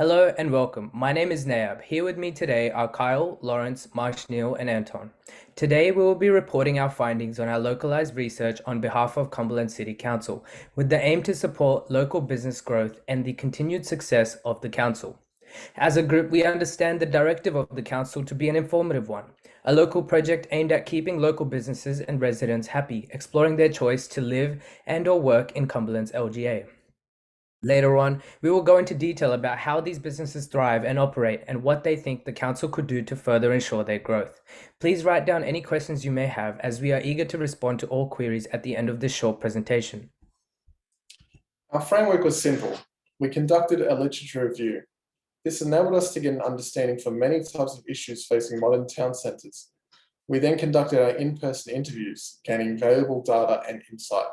Hello and welcome. My name is Nayab. Here with me today are Kyle, Lawrence, Marshneil, and Anton. Today we will be reporting our findings on our localized research on behalf of Cumberland City Council, with the aim to support local business growth and the continued success of the council. As a group, we understand the directive of the council to be an informative one, a local project aimed at keeping local businesses and residents happy, exploring their choice to live and/or work in Cumberland's LGA. Later on, we will go into detail about how these businesses thrive and operate and what they think the council could do to further ensure their growth. Please write down any questions you may have, as we are eager to respond to all queries at the end of this short presentation. Our framework was simple. We conducted a literature review. This enabled us to get an understanding for many types of issues facing modern town centres. We then conducted our in-person interviews, gaining valuable data and insight.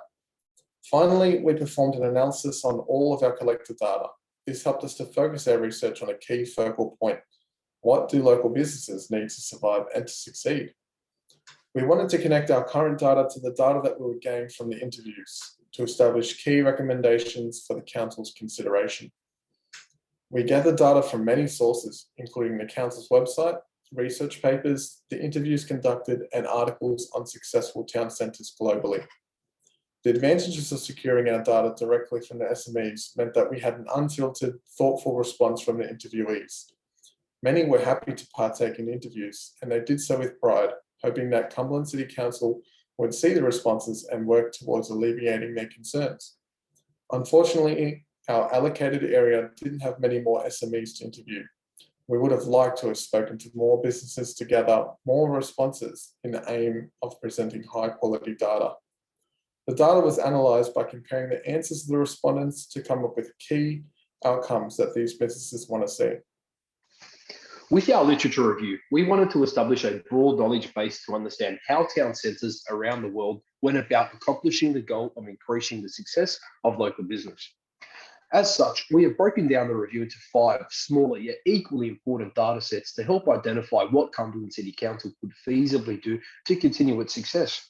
Finally, we performed an analysis on all of our collected data. This helped us to focus our research on a key focal point. What do local businesses need to survive and to succeed? We wanted to connect our current data to the data that we would gain from the interviews to establish key recommendations for the council's consideration. We gathered data from many sources, including the council's website, research papers, the interviews conducted, and articles on successful town centres globally. The advantages of securing our data directly from the SMEs meant that we had an unfiltered, thoughtful response from the interviewees. Many were happy to partake in interviews, and they did so with pride, hoping that Cumberland City Council would see the responses and work towards alleviating their concerns. Unfortunately, our allocated area didn't have many more SMEs to interview. We would have liked to have spoken to more businesses to gather more responses in the aim of presenting high quality data. The data was analysed by comparing the answers of the respondents to come up with key outcomes that these businesses want to see. With our literature review, we wanted to establish a broad knowledge base to understand how town centres around the world went about accomplishing the goal of increasing the success of local business. As such, we have broken down the review into 5 smaller yet equally important data sets to help identify what Cumberland City Council could feasibly do to continue its success.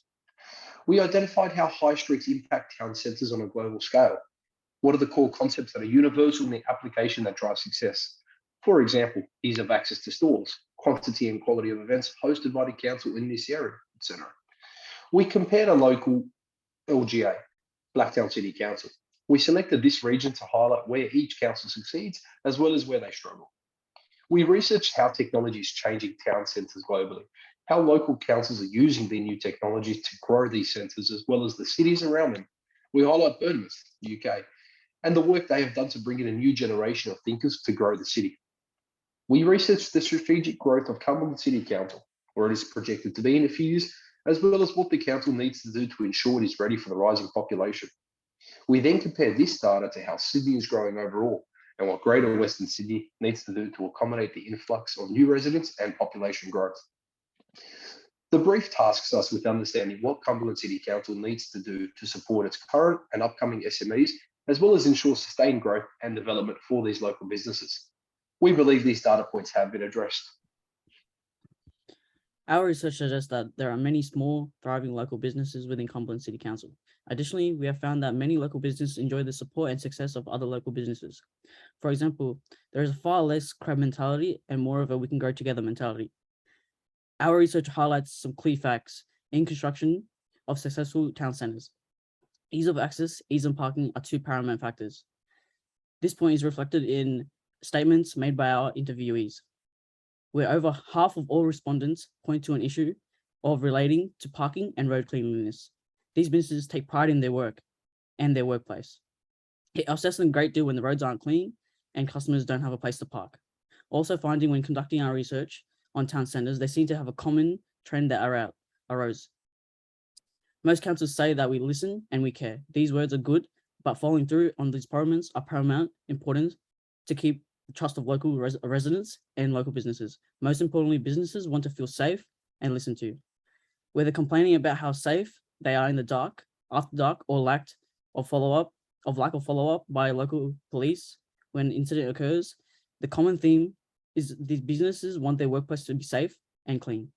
We identified how high streets impact town centres on a global scale. What are the core concepts that are universal in the application that drive success? For example, ease of access to stores, quantity and quality of events hosted by the council in this area, etc. We compared a local LGA, Blacktown City Council. We selected this region to highlight where each council succeeds, as well as where they struggle. We researched how technology is changing town centres globally, how local councils are using the new technologies to grow these centres, as well as the cities around them. We highlight Bournemouth, UK, and the work they have done to bring in a new generation of thinkers to grow the city. We researched the strategic growth of Cumberland City Council, where it is projected to be in a few years, as well as what the council needs to do to ensure it is ready for the rising population. We then compared this data to how Sydney is growing overall and what Greater Western Sydney needs to do to accommodate the influx of new residents and population growth. The brief tasks us with understanding what Cumberland City Council needs to do to support its current and upcoming SMEs, as well as ensure sustained growth and development for these local businesses. We believe these data points have been addressed. Our research suggests that there are many small, thriving local businesses within Cumberland City Council. Additionally, we have found that many local businesses enjoy the support and success of other local businesses. For example, there is far less crab mentality and more of a we can grow together mentality. Our research highlights some key facts in construction of successful town centres. Ease of access, ease of parking are 2 paramount factors. This point is reflected in statements made by our interviewees, where over half of all respondents point to an issue of relating to parking and road cleanliness. These businesses take pride in their work and their workplace. It upsets them a great deal when the roads aren't clean and customers don't have a place to park. Also finding when conducting our research on town centres, they seem to have a common trend that arose. Most councils say that we listen and we care. These words are good, but following through on these promises are paramount important to keep the trust of local residents and local businesses. Most importantly, businesses want to feel safe and listened to. Whether complaining about how safe they are in the dark, after dark, or lack of follow-up by local police when an incident occurs, the common theme is these businesses want their workplace to be safe and clean.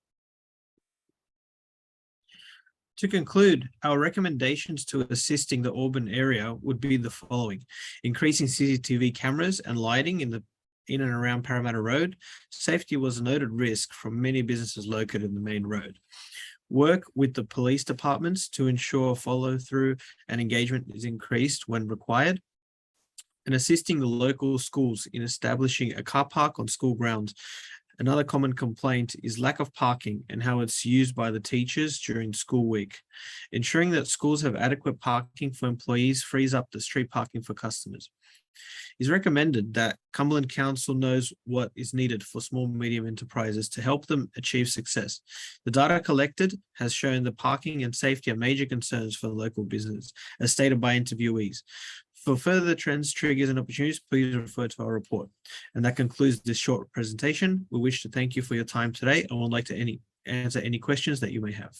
To conclude, our recommendations to assisting the Auburn area would be the following: increasing CCTV cameras and lighting in the in and around Parramatta Road, safety was a noted risk from many businesses located in the main road. Work with the police departments to ensure follow through and engagement is increased when required, and assisting the local schools in establishing a car park on school grounds. Another common complaint is lack of parking and how it's used by the teachers during school week. Ensuring that schools have adequate parking for employees frees up the street parking for customers. It's recommended that Cumberland Council knows what is needed for small and medium enterprises to help them achieve success. The data collected has shown that parking and safety are major concerns for the local business, as stated by interviewees. For further trends, triggers, and opportunities, please refer to our report. And that concludes this short presentation. We wish to thank you for your time today and would like to answer any questions that you may have.